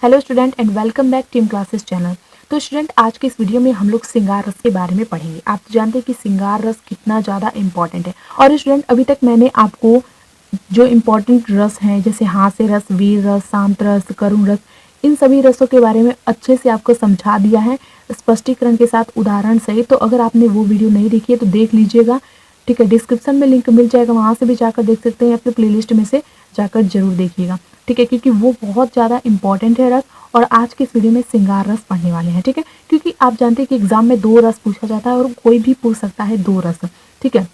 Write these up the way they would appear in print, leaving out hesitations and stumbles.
Hello student and welcome back team classes channel. तो student आज के इस वीडियो में हम लोग श्रृंगार रस के बारे में पढ़ेंगे। आप तो जानते हैं कि श्रृंगार रस कितना ज़्यादा इंपॉर्टेंट है। और स्टूडेंट अभी तक मैंने आपको जो इम्पोर्टेंट रस हैं जैसे हास्य रस, वीर रस, शांत रस, करुण रस, इन सभी रसों के बारे में अच्छे से आपको समझा दिया है स्पष्टीकरण के साथ, उदाहरण सहित। तो अगर आपने वो वीडियो नहीं देखी है तो देख लीजिएगा, ठीक है। डिस्क्रिप्शन में लिंक मिल जाएगा, वहाँ से भी जाकर देख सकते हैं या फिर प्लेलिस्ट में से जाकर जरूर देखिएगा, ठीक है, क्योंकि वो बहुत ज़्यादा इंपॉर्टेंट है रस। और आज के इस वीडियो में श्रृंगार रस पढ़ने वाले हैं, ठीक है, क्योंकि आप जानते हैं कि एग्जाम में 2 रस पूछा जाता है और कोई भी पूछ सकता है 2 रस, ठीक है।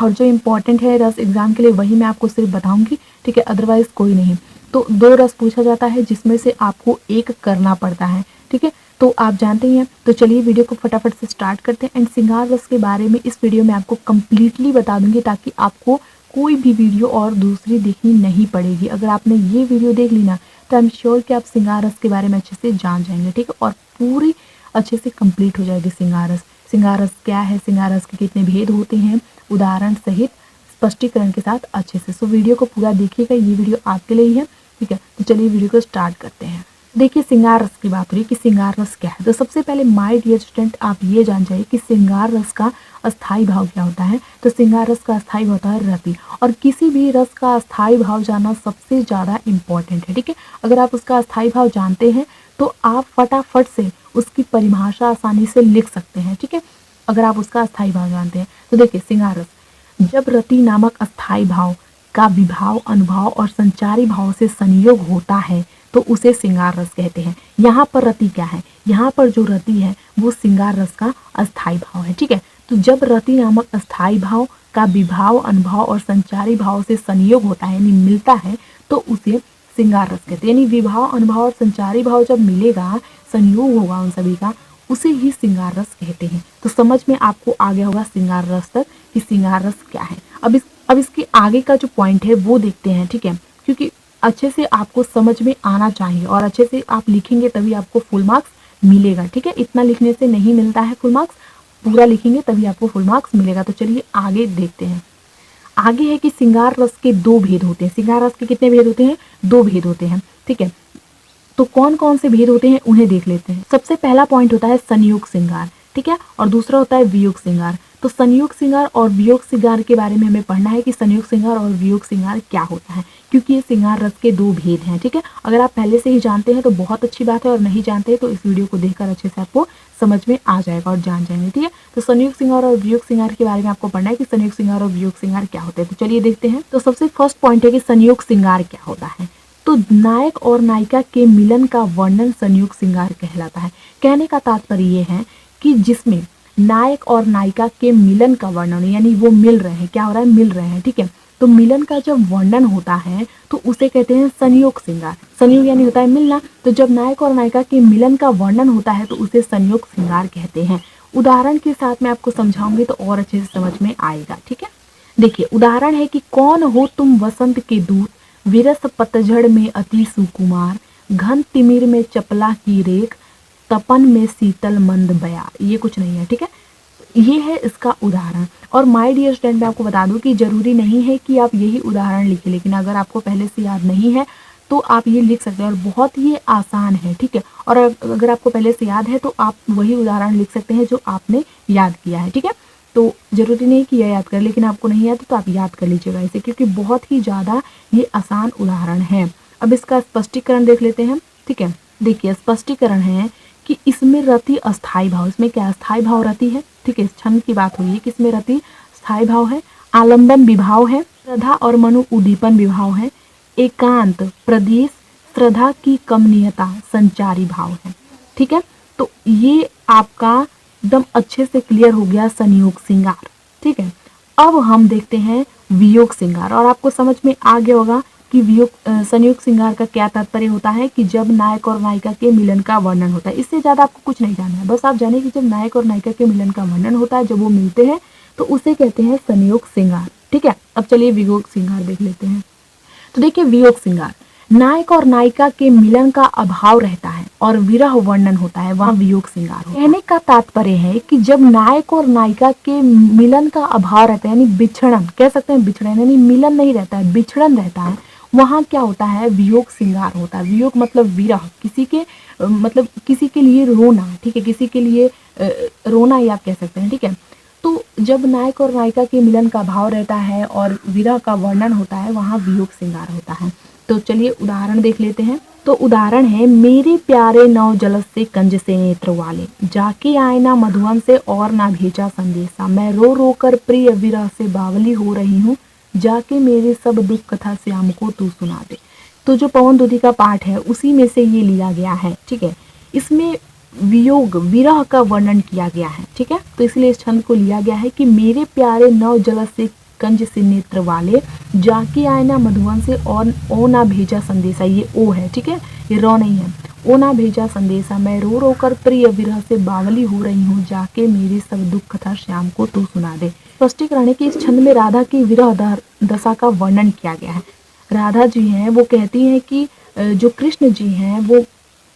और जो इम्पोर्टेंट है रस एग्जाम के लिए वही मैं आपको सिर्फ बताऊंगी, ठीक है, अदरवाइज कोई नहीं। तो 2 रस पूछा जाता है जिसमें से आपको एक करना पड़ता है, ठीक है। तो आप जानते ही हैं। तो चलिए वीडियो को फटाफट से स्टार्ट करते हैं। एंड श्रृंगार रस के बारे में इस वीडियो में आपको कम्प्लीटली बता दूंगी ताकि आपको कोई भी वीडियो और दूसरी देखनी नहीं पड़ेगी। अगर आपने ये वीडियो देख ली ना तो आई एम श्योर कि आप श्रृंगार रस के बारे में अच्छे से जान जाएंगे, ठीक है, और पूरी अच्छे से कंप्लीट हो जाएगी श्रृंगार रस। श्रृंगार रस क्या है, श्रृंगार रस के कितने भेद होते हैं, उदाहरण सहित स्पष्टीकरण के साथ अच्छे से। सो वीडियो को पूरा देखिएगा, ये वीडियो आपके लिए ही है, ठीक है। तो चलिए वीडियो को स्टार्ट करते हैं। देखिए श्रृंगार रस की बात हो रही है कि श्रृंगार रस क्या है। तो सबसे पहले माय डियर स्टूडेंट आप ये जान जाइए कि श्रृंगार रस का अस्थाई भाव क्या होता है। तो श्रृंगार रस का अस्थाई भाव होता है रति, और किसी भी रस का अस्थाई भाव जानना सबसे ज़्यादा इंपॉर्टेंट है, ठीक है। अगर आप उसका अस्थाई भाव जानते हैं तो आप फटाफट से उसकी परिभाषा आसानी से लिख सकते हैं, ठीक है, अगर आप उसका अस्थाई भाव जानते हैं। तो देखिए श्रृंगार रस, जब रति नामक अस्थाई भाव का विभाव, अनुभाव और संचारी भाव से संयोग होता है तो उसे श्रृंगार रस कहते हैं। यहाँ पर रति क्या है, यहाँ पर जो रति है वो श्रृंगार रस का अस्थाई भाव है, ठीक है। तो जब रति नामक अस्थाई भाव का विभाव, अनुभाव और संचारी भाव से संयोग होता है यानी मिलता है तो उसे श्रृंगार रस कहते हैं। यानी विभाव, अनुभाव और संचारी भाव जब मिलेगा, संयोग होगा उन सभी का, उसे ही श्रृंगार रस कहते हैं। तो समझ में आपको आ गया होगा श्रृंगार रस तक कि श्रृंगार रस क्या है। अब इसके आगे का जो पॉइंट है वो देखते हैं, ठीक है, क्योंकि अच्छे से आपको समझ में आना चाहिए और अच्छे से आप लिखेंगे तभी आपको फुल मार्क्स मिलेगा, ठीक है। इतना लिखने से नहीं मिलता है फुल मार्क्स, पूरा लिखेंगे तभी आपको फुल मार्क्स मिलेगा। तो चलिए आगे देखते हैं। आगे है कि श्रृंगार रस के 2 भेद होते हैं। श्रृंगार रस के कितने भेद होते हैं? 2 भेद होते हैं, ठीक है। तो कौन कौन से भेद होते हैं उन्हें देख लेते हैं। सबसे पहला पॉइंट होता है संयोग श्रृंगार, ठीक है, और दूसरा होता है वियोग श्रृंगार। तो संयोग श्रृंगार और वियोग श्रृंगार के बारे में हमें पढ़ना है कि संयोग श्रृंगार और वियोग श्रृंगार क्या होता है, क्योंकि ये श्रृंगार रस के 2 भेद हैं, ठीक है। अगर आप पहले से ही जानते हैं तो बहुत अच्छी बात है, और नहीं जानते हैं तो इस वीडियो को देखकर अच्छे से आपको समझ में आ जाएगा और जान जाएंगे, ठीक है। तो संयोग श्रृंगार और वियोग श्रृंगार के बारे में आपको पढ़ना है कि संयोग श्रृंगार और वियोग श्रृंगार क्या होते हैं। तो चलिए देखते हैं। तो सबसे फर्स्ट पॉइंट है कि संयोग श्रृंगार क्या होता है। तो नायक और नायिका के मिलन का वर्णन संयोग श्रृंगार कहलाता है। कहने का तात्पर्य ये है कि जिसमें नायक और नायिका के मिलन का वर्णन, यानी वो मिल रहे हैं, क्या हो रहा है, मिल रहे हैं, ठीक है। तो मिलन का जब वर्णन होता है तो उसे कहते हैं संयोग श्रृंगार। संयोग यानी होता है मिलना, तो जब नायक और नायिका के मिलन का वर्णन होता है तो उसे संयोग श्रृंगार कहते हैं। उदाहरण के साथ मैं आपको समझाऊंगी तो और अच्छे से समझ में आएगा, ठीक है। देखिए उदाहरण है कि कौन हो तुम वसंत के दूत, विरस पतझड़ में अति सुकुमार, घन तिमिर में चपला की रेख, तपन में शीतल मंद बया। ये कुछ नहीं है, ठीक है, ये है इसका उदाहरण। और माय डियर स्टूडेंट मैं आपको बता दूं कि जरूरी नहीं है कि आप यही उदाहरण लिखें, लेकिन अगर आपको पहले से याद नहीं है तो आप ये लिख सकते हैं, और बहुत ही आसान है, ठीक है। और अगर आपको पहले से याद है तो आप वही उदाहरण लिख सकते हैं जो आपने याद किया है, ठीक है। तो जरूरी नहीं कि यह याद कर, लेकिन आपको नहीं याद तो आप याद कर लीजिएगा इसे, क्योंकि बहुत ही ज़्यादा ये आसान उदाहरण है। अब इसका स्पष्टीकरण देख लेते हैं, ठीक है। देखिए स्पष्टीकरण है कि इसमें रति अस्थाई भाव, इसमें क्या अस्थाई भाव रति है, ठीक है, छंद की बात हुई है कि इसमें रति स्थाई भाव है, आलंबन विभाव है, श्रद्धा और मनु उद्दीपन विभाव है, एकांत प्रदेश, श्रद्धा की कमनीयता संचारी भाव है, ठीक है। तो ये आपका एकदम अच्छे से क्लियर हो गया संयोग श्रृंगार, ठीक है। अब हम देखते हैं वियोग श्रृंगार, और आपको समझ में आ गया होगा कि संयोग श्रृंगार का क्या तात्पर्य होता है कि जब नायक और नायिका के मिलन का वर्णन होता है। इससे ज्यादा आपको कुछ नहीं जानना है, बस आप जानिए कि जब नायक और नायिका के मिलन का वर्णन होता है, जब वो मिलते हैं तो उसे कहते हैं संयोग श्रृंगार, ठीक है। अब चलिए वियोग श्रृंगार देख लेते हैं। तो देखिए वियोग श्रृंगार, नायक और नायिका के मिलन का अभाव रहता है और विरह वर्णन होता है, वहाँ वियोग श्रृंगार होता है। कहने का तात्पर्य है कि जब नायक और नायिका के मिलन का अभाव रहता है, यानी बिछड़न कह सकते हैं, बिछड़न यानी मिलन नहीं रहता है, बिछड़न रहता है, वहाँ क्या होता है, वियोग श्रृंगार होता है। वियोग मतलब विरह, किसी के मतलब किसी के लिए रोना, ठीक है, किसी के लिए रोना ही आप कह सकते हैं, ठीक है। तो जब नायक और नायिका के मिलन का भाव रहता है और विरह का वर्णन होता है, वहाँ वियोग श्रृंगार होता है। तो चलिए उदाहरण देख लेते हैं। तो उदाहरण है, मेरे प्यारे नव जलस से कंज से नेत्र वाले, जाके आए ना मधुवन से और ना भेजा संदेशा, मैं रो रो कर प्रिय विरह से बावली हो रही हूँ, जाके मेरे सब दुख कथा श्याम को तू सुना दे। तो जो पवन दुधी का पाठ है उसी में से ये लिया गया है, ठीक है। इसमें वियोग विरह का वर्णन किया गया है, ठीक है। तो इसलिए इस छंद को लिया गया है कि मेरे प्यारे नव जलस से कंज से नेत्र वाले, जाके आए ना मधुवन से और ओ ना भेजा संदेशा, ये ओ है, ठीक है, ये रो नहीं है। ओ ना भेजा संदेशा, मैं रो रो कर प्रिय विरह से बावली हो रही हूँ, जाके मेरी सब दुख कथा श्याम को तू सुना दे। स्पष्टीकरण है कि इस छंद में राधा की विरह दशा का वर्णन किया गया है। राधा जी हैं वो कहती हैं कि जो कृष्ण जी हैं वो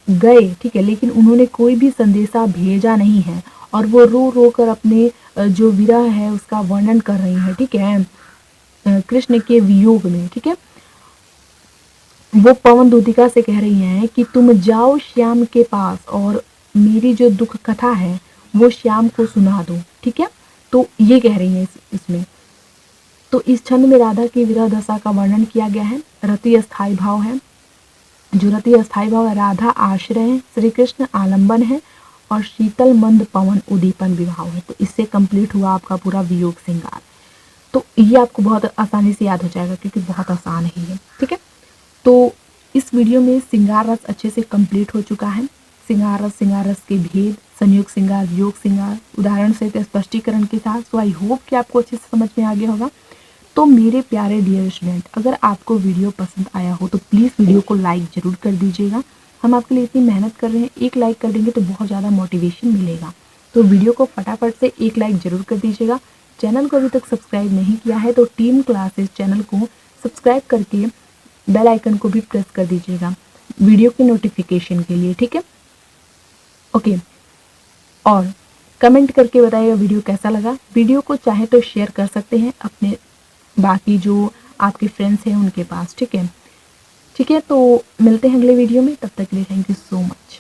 गए, ठीक है, लेकिन उन्होंने कोई भी संदेशा भेजा नहीं है और वो रो रो कर अपने जो विरह है उसका वर्णन कर रही है, ठीक है, कृष्ण के वियोग में, ठीक है। वो पवन दूतिका से कह रही हैं कि तुम जाओ श्याम के पास और मेरी जो दुख कथा है वो श्याम को सुना दो, ठीक है। तो ये कह रही हैं इसमें। तो इस छंद में राधा की विरह दशा का वर्णन किया गया है। रति अस्थाई भाव है, जो रति अस्थाई भाव है, राधा आश्रय है, श्री कृष्ण आलंबन है और शीतल मंद पवन उदीपन विभाव है। तो इससे कंप्लीट हुआ आपका पूरा वियोग श्रृंगार। तो ये आपको बहुत आसानी से याद हो जाएगा क्योंकि बहुत आसान है ये, ठीक है। तो इस वीडियो में श्रृंगार रस अच्छे से कंप्लीट हो चुका है। श्रृंगार रस के भेद, संयोग श्रृंगार, वियोग श्रृंगार, उदाहरण सहित स्पष्टीकरण के साथ। तो आई होप कि आपको अच्छे से समझ में आ गया होगा। तो मेरे प्यारे डियर स्टूडेंट, अगर आपको वीडियो पसंद आया हो तो प्लीज़ वीडियो को लाइक ज़रूर कर दीजिएगा। हम आपके लिए इतनी मेहनत कर रहे हैं, एक लाइक कर देंगे तो बहुत ज़्यादा मोटिवेशन मिलेगा। तो वीडियो को फटाफट से एक लाइक ज़रूर कर दीजिएगा। चैनल को अभी तक सब्सक्राइब नहीं किया है तो टीम क्लासेस चैनल को सब्सक्राइब करके बेल आइकन को भी प्रेस कर दीजिएगा वीडियो के नोटिफिकेशन के लिए, ठीक है। ओके, और कमेंट करके बताइएगा वीडियो कैसा लगा। वीडियो को चाहे तो शेयर कर सकते हैं अपने बाकी जो आपके फ्रेंड्स हैं उनके पास, ठीक है। ठीक है, तो मिलते हैं अगले वीडियो में, तब तक के लिए थैंक यू सो मच।